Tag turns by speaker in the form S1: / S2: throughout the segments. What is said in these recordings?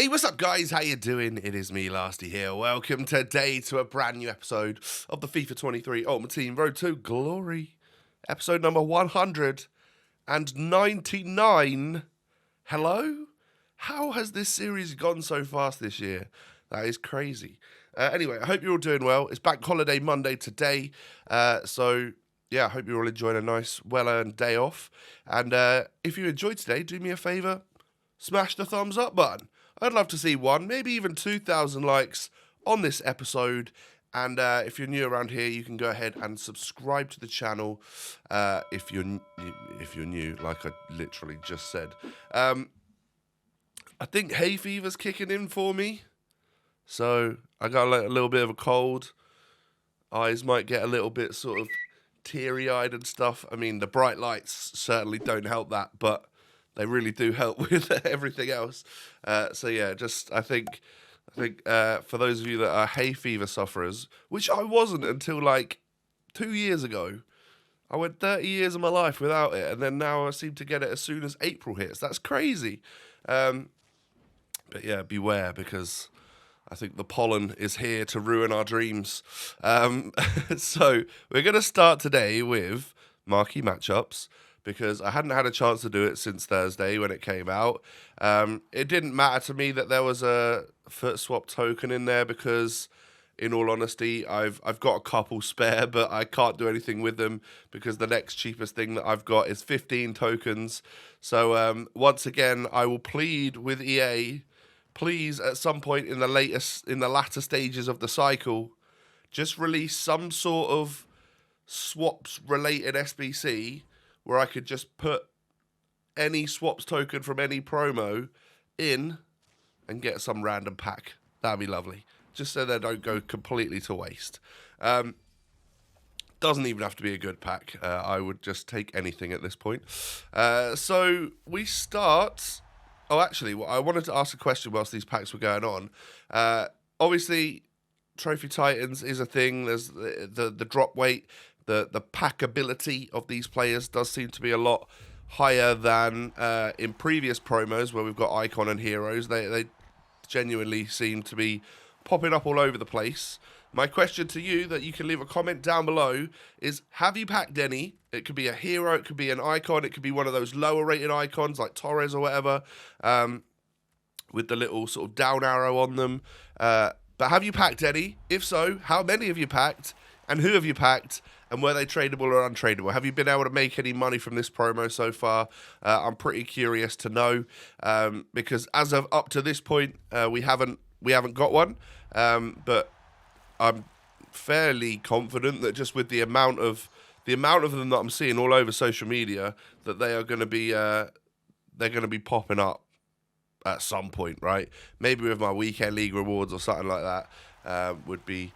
S1: Hey, what's up, guys? How you doing? It is me, Lasty here. Welcome today to a brand new episode of the FIFA 23 Ultimate Team Road to Glory. Episode number 199. Hello? How has this series gone so fast this year? That is crazy. Anyway, I hope you're all doing well. It's Bank Holiday Monday today. So, I hope you're all enjoying a nice, well-earned day off. And if you enjoyed today, do me a favour, smash the thumbs up button. I'd love to see one, maybe even 2,000 likes on this episode. And if you're new around here, you can go ahead and subscribe to the channel if you're new, like I literally just said. I think hay fever's kicking in for me. So I got a little bit of a cold. Eyes might get a little bit sort of teary-eyed and stuff. I mean, the bright lights certainly don't help that, but they really do help with everything else. I think for those of you that are hay fever sufferers, which I wasn't until like 2 years ago, I went 30 years of my life without it, and then now I seem to get it as soon as April hits. That's crazy. But yeah, beware, because I think the pollen is here to ruin our dreams. So we're going to start today with Marquee Matchups, because I hadn't had a chance to do it since Thursday when it came out. It didn't matter to me that there was a foot swap token in there, because in all honesty, I've got a couple spare, but I can't do anything with them because the next cheapest thing that I've got is 15 tokens. So once again, I will plead with EA, please, at some point in the latter stages of the cycle, just release some sort of swaps-related SBC where I could just put any swaps token from any promo in and get some random pack. That'd be lovely. Just so they don't go completely to waste. Doesn't even have to be a good pack. I would just take anything at this point. So we start. Oh, actually, I wanted to ask a question whilst these packs were going on. Obviously, Trophy Titans is a thing. There's the drop weight. The packability of these players does seem to be a lot higher than in previous promos where we've got Icon and Heroes. They genuinely seem to be popping up all over the place. My question to you, that you can leave a comment down below, is have you packed any? It could be a hero, it could be an icon, it could be one of those lower rated icons like Torres or whatever, with the little sort of down arrow on them. But have you packed any? If so, how many have you packed? And who have you packed? And were they tradable or untradeable? Have you been able to make any money from this promo so far? I'm pretty curious to know, because as of up to this point, we haven't got one. But I'm fairly confident that just with the amount of them that I'm seeing all over social media, that they are going to be popping up at some point, right? Maybe with my weekend league rewards or something like that, would be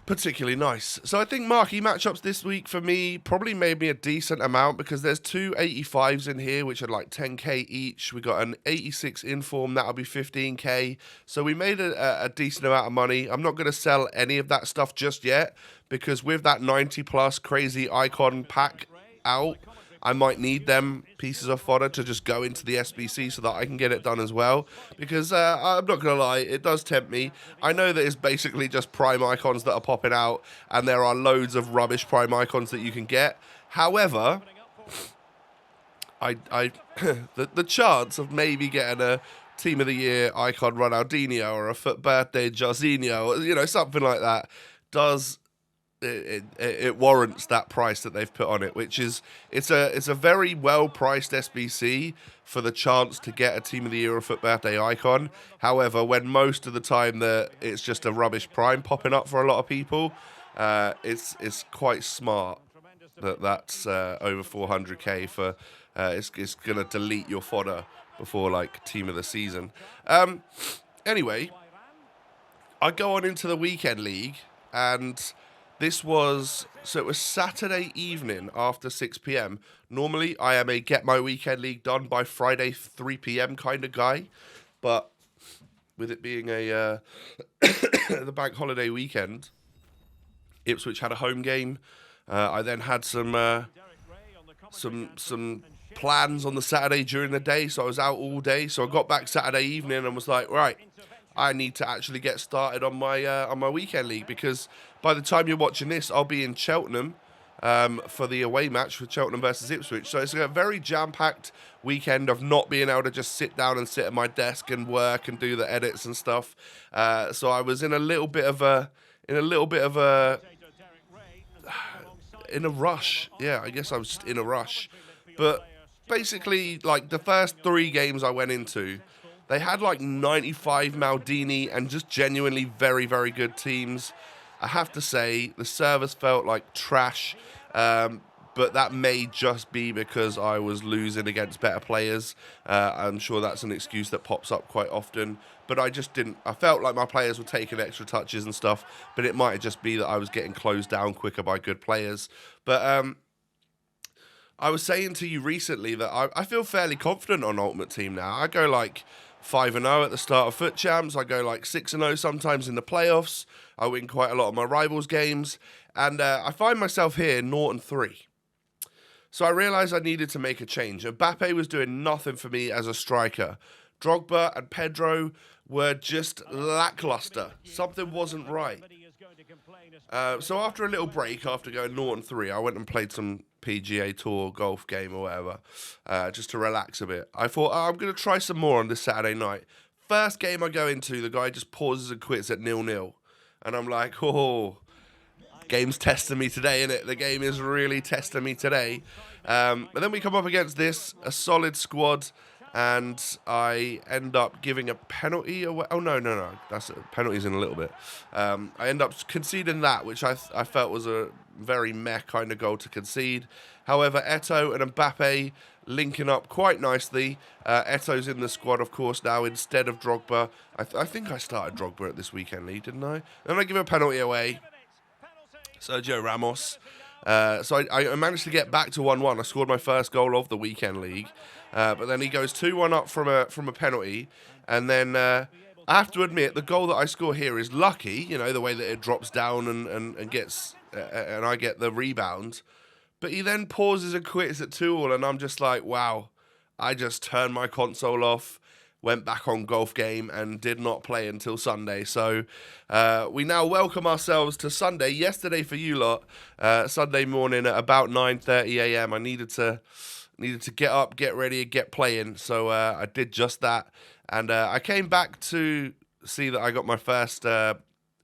S1: particularly nice. So I think Marquee Matchups this week for me probably made me a decent amount, because there's two 85s in here which are like 10k each. We got an 86 Inform, that'll be 15k. So we made a decent amount of money. I'm not going to sell any of that stuff just yet, because with that 90 plus crazy icon pack out, I might need them pieces of fodder to just go into the SBC so that I can get it done as well. Because I'm not going to lie, it does tempt me. I know that it's basically just prime icons that are popping out, and there are loads of rubbish prime icons that you can get. However, the chance of maybe getting a Team of the Year icon Ronaldinho or a foot birthday Jorginho, or something like that, does it warrants that price that they've put on it, which is it's a very well priced SBC for the chance to get a Team of the Year or foot birthday icon. However, when most of the time that it's just a rubbish prime popping up for a lot of people, it's quite smart that's over 400k for it's gonna delete your fodder before like Team of the Season. Anyway, I go on into the weekend league, and it was Saturday evening after 6 p.m. Normally, I am a get my weekend league done by Friday 3 p.m. kind of guy, but with it being the bank holiday weekend, Ipswich had a home game. I then had some plans on the Saturday during the day, so I was out all day. So I got back Saturday evening and was like, right, I need to actually get started on my weekend league, because by the time you're watching this, I'll be in Cheltenham for the away match for Cheltenham versus Ipswich. So it's a very jam-packed weekend of not being able to just sit down and sit at my desk and work and do the edits and stuff. So I was in a little bit of a rush. Yeah, I guess I was just in a rush. But basically, like, the first 3 games I went into, they had like 95 Maldini and just genuinely very, very good teams. I have to say, the service felt like trash, but that may just be because I was losing against better players. I'm sure that's an excuse that pops up quite often, but I just didn't. I felt like my players were taking extra touches and stuff, but it might just be that I was getting closed down quicker by good players. But I was saying to you recently that I feel fairly confident on Ultimate Team now. I go like 5-0 at the start of Foot Champs. I go like 6-0 sometimes in the playoffs. I win quite a lot of my rivals games. And I find myself here 0-3. So I realised I needed to make a change. Mbappe was doing nothing for me as a striker. Drogba and Pedro were just lackluster. Something wasn't right. So after a little break, after going 0-3, I went and played some PGA Tour golf game or whatever, just to relax a bit. I thought, I'm going to try some more on this Saturday night. First game I go into, the guy just pauses and quits at 0-0. And I'm like, oh, game's testing me today, innit? The game is really testing me today. But then we come up against a solid squad, and I end up giving a penalty away. Oh, no. That's penalties in a little bit. I end up conceding that, which I felt was a very meh kind of goal to concede. However, Eto'o and Mbappe linking up quite nicely. Eto's in the squad, of course, now instead of Drogba. I think I started Drogba at this weekend league, didn't I? Then I give a penalty away. Sergio Ramos. So I managed to get back to 1-1. I scored my first goal of the weekend league. But then he goes 2-1 up from a penalty. And then I have to admit, the goal that I score here is lucky, the way that it drops down and gets, and I get the rebound. But he then pauses and quits at 2-2, and I'm just like, wow, I just turned my console off, went back on golf game, and did not play until Sunday. So we now welcome ourselves to Sunday. Yesterday for you lot, Sunday morning at about 9:30 a.m. I needed to get up, get ready, and get playing. So I did just that. And I came back to see that I got my first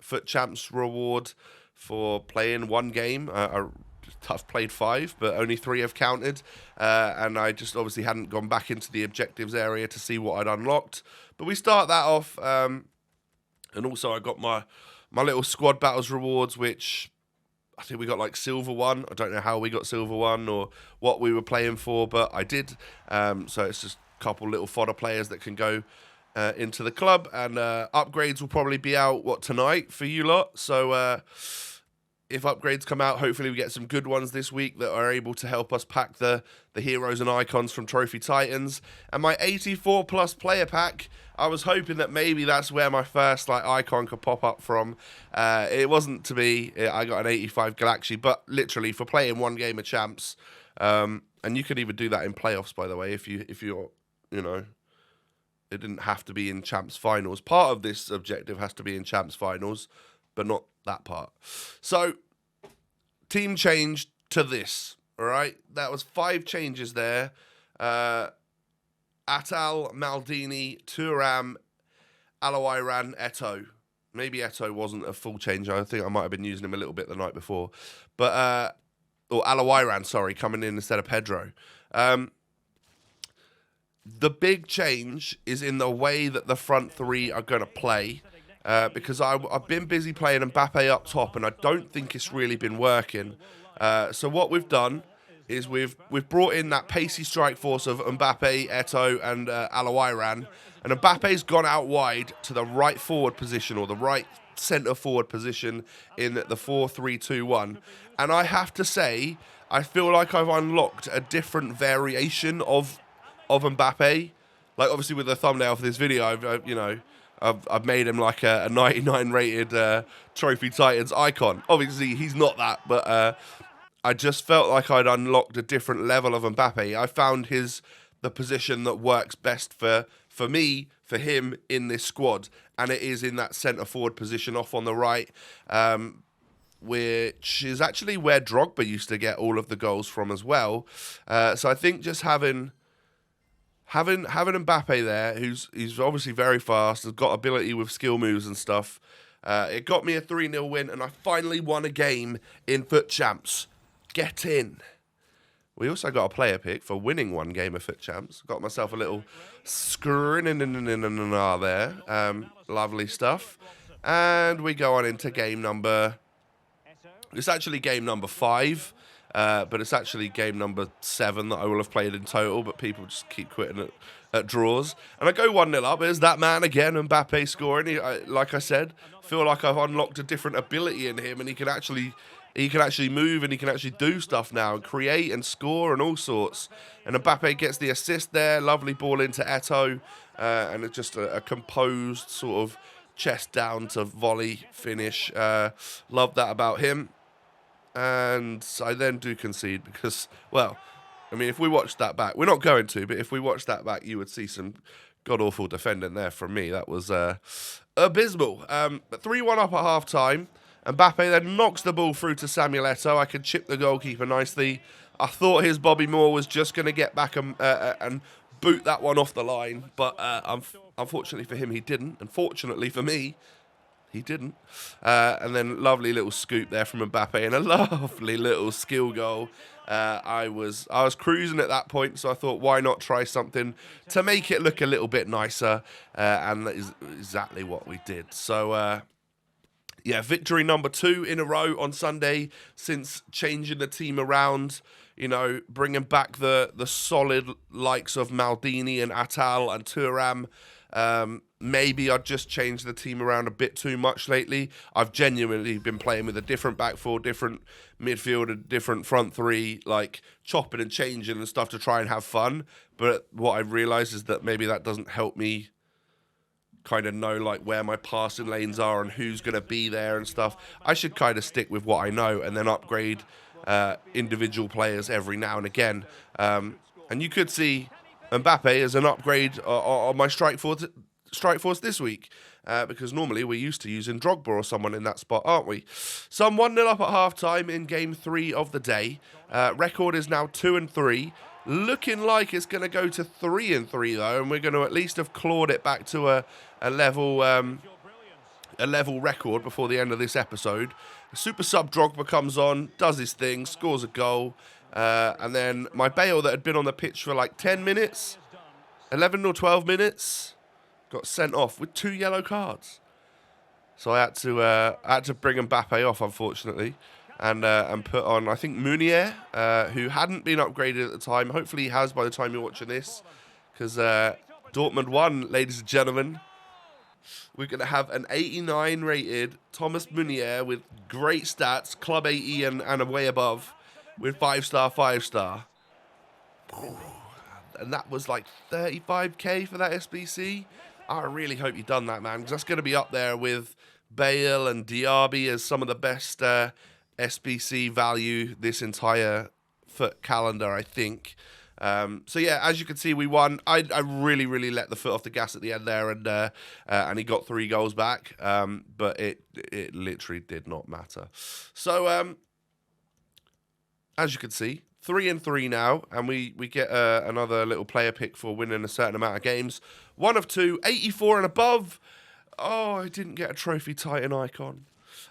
S1: Foot Champs reward for playing one game. I've played 5, but only 3 have counted. And I just obviously hadn't gone back into the objectives area to see what I'd unlocked. But we start that off. And also I got my little squad battles rewards, which I think we got like silver 1. I don't know how we got silver 1 or what we were playing for, but I did. So it's just a couple little fodder players that can go into the club. And upgrades will probably be out, tonight for you lot. So if upgrades come out, hopefully we get some good ones this week that are able to help us pack the heroes and icons from Trophy Titans. And my 84 plus player pack, I was hoping that maybe that's where my first icon could pop up from. It wasn't to be. I got an 85 Galaxy, but literally for playing one game of champs, and you could even do that in playoffs, by the way, if you're it didn't have to be in champs finals. Part of this objective has to be in champs finals, but not that part. So, team changed to this, all right? That was 5 changes there. Atal, Maldini, Thuram, Alawairan, Eto'o. Maybe Eto'o wasn't a full change. I think I might have been using him a little bit the night before. But, or Alawairan, sorry, coming in instead of Pedro. The big change is in the way that the front 3 are going to play. Because I've been busy playing Mbappe up top, and I don't think it's really been working. So what we've done is we've brought in that pacey strike force of Mbappe, Eto'o, and Alawairan, and Mbappe's gone out wide to the right forward position, or the right centre forward position in the 4-3-2-1. And I have to say, I feel like I've unlocked a different variation of Mbappe. Like, obviously with the thumbnail for this video, I've made him like a 99 rated Trophy Titans icon. Obviously, he's not that, but I just felt like I'd unlocked a different level of Mbappe. I found the position that works best for me, for him in this squad, and it is in that centre forward position off on the right, which is actually where Drogba used to get all of the goals from as well. So I think just having Mbappe there, he's obviously very fast, has got ability with skill moves and stuff. It got me a 3-0 win, and I finally won a game in Foot Champs. Get in. We also got a player pick for winning one game of Foot Champs. Got myself a little screen there. Lovely stuff. And we go on into game number... It's actually game number 5, but it's actually game number 7 that I will have played in total, but people just keep quitting at draws. And I go 1-0 up. There's that man again, Mbappe scoring. Like I said, feel like I've unlocked a different ability in him, and he can actually move, and he can actually do stuff now and create and score and all sorts. And Mbappe gets the assist there. Lovely ball into Eto'o. And it's just a composed sort of chest down to volley finish. Love that about him. And I then do concede because, well, I mean, if we watch that back, we're not going to, but if we watch that back, you would see some god-awful defending there from me. That was abysmal. But 3-1 up at half-time. Mbappe then knocks the ball through to Samuel Eto'o. I could chip the goalkeeper nicely. I thought his Bobby Moore was just going to get back and boot that one off the line. But unfortunately for him, he didn't. And fortunately for me, he didn't. And then lovely little scoop there from Mbappe and a lovely little skill goal. I was cruising at that point, so I thought, why not try something to make it look a little bit nicer? And that is exactly what we did. So... yeah, victory number 2 in a row on Sunday since changing the team around, you know, bringing back the solid likes of Maldini and Atal and Thuram. Maybe I'd just changed the team around a bit too much lately. I've genuinely been playing with a different back four, different midfield, a different front three, like chopping and changing and stuff to try and have fun. But what I've realised is that maybe that doesn't help me kind of know like where my passing lanes are and who's going to be there and stuff. I should kind of stick with what I know and then upgrade individual players every now and again. And you could see Mbappe as an upgrade on my strike force this week, because normally we're used to using Drogba or someone in that spot, aren't we? So I'm 1-0 up at half-time in game 3 of the day. Record is now 2-3. Looking like it's going to go to 3-3 though, and we're going to at least have clawed it back to a level record before the end of this episode. Super sub Drogba comes on, does his thing, scores a goal, and then my Bale that had been on the pitch for like 10 minutes, 11 or 12 minutes, got sent off with 2 yellow cards. So I had to bring Mbappe off, unfortunately. And put on, I think, Meunier, who hadn't been upgraded at the time. Hopefully he has by the time you're watching this, because Dortmund won, ladies and gentlemen. We're going to have an 89 rated Thomas Meunier with great stats, club 80 and away above, with 5-star, 5-star. And that was like 35k for that SBC. I really hope you've done that, man, because that's going to be up there with Bale and Diaby as some of the best... SBC value this entire foot calendar, I think. So yeah, as you can see, we won. I really let the foot off the gas at the end there, and he got 3 goals back. But it literally did not matter. So as you can see, 3-3 now, and we get another little player pick for winning a certain amount of games. 1 of 2, 84 and above. Oh, I didn't get a Trophy Titan icon.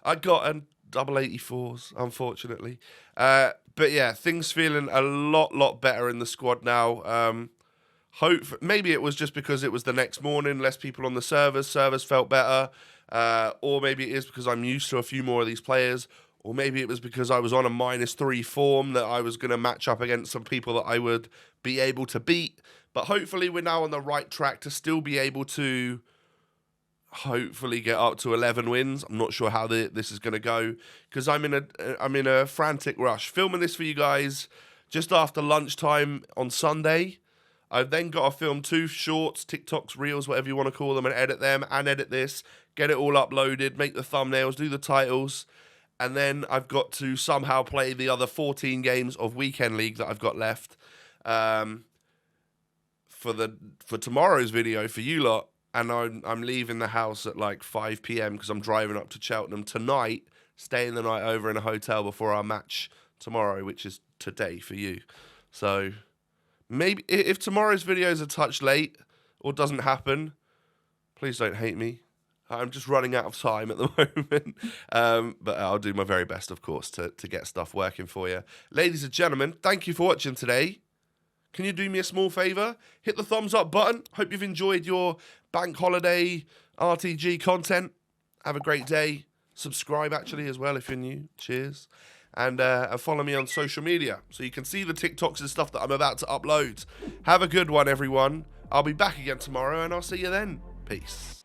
S1: I got a double 84s, unfortunately. But yeah, things feeling a lot better in the squad now. Maybe it was just because it was the next morning, less people on the servers felt better. Or maybe it is because I'm used to a few more of these players. Or maybe it was because I was on a -3 form that I was going to match up against some people that I would be able to beat. But hopefully we're now on the right track to still be able to hopefully get up to 11 wins. I'm not sure how this is going to go, because I'm in a frantic rush filming this for you guys just after lunchtime on Sunday. I've then got to film 2 shorts, TikToks, Reels, whatever you want to call them, and edit them, and edit this, get it all uploaded, make the thumbnails, do the titles, and then I've got to somehow play the other 14 games of Weekend League that I've got left for tomorrow's video for you lot. And I'm leaving the house at like 5 p.m. because I'm driving up to Cheltenham tonight, staying the night over in a hotel before our match tomorrow, which is today for you. So maybe if tomorrow's video is a touch late or doesn't happen, please don't hate me. I'm just running out of time at the moment. But I'll do my very best, of course, to get stuff working for you. Ladies and gentlemen, thank you for watching today. Can you do me a small favour? Hit the thumbs up button. Hope you've enjoyed your bank holiday RTG content. Have a great day. Subscribe, actually, as well, if you're new. Cheers. And follow me on social media so you can see the TikToks and stuff that I'm about to upload. Have a good one, everyone. I'll be back again tomorrow, and I'll see you then. Peace.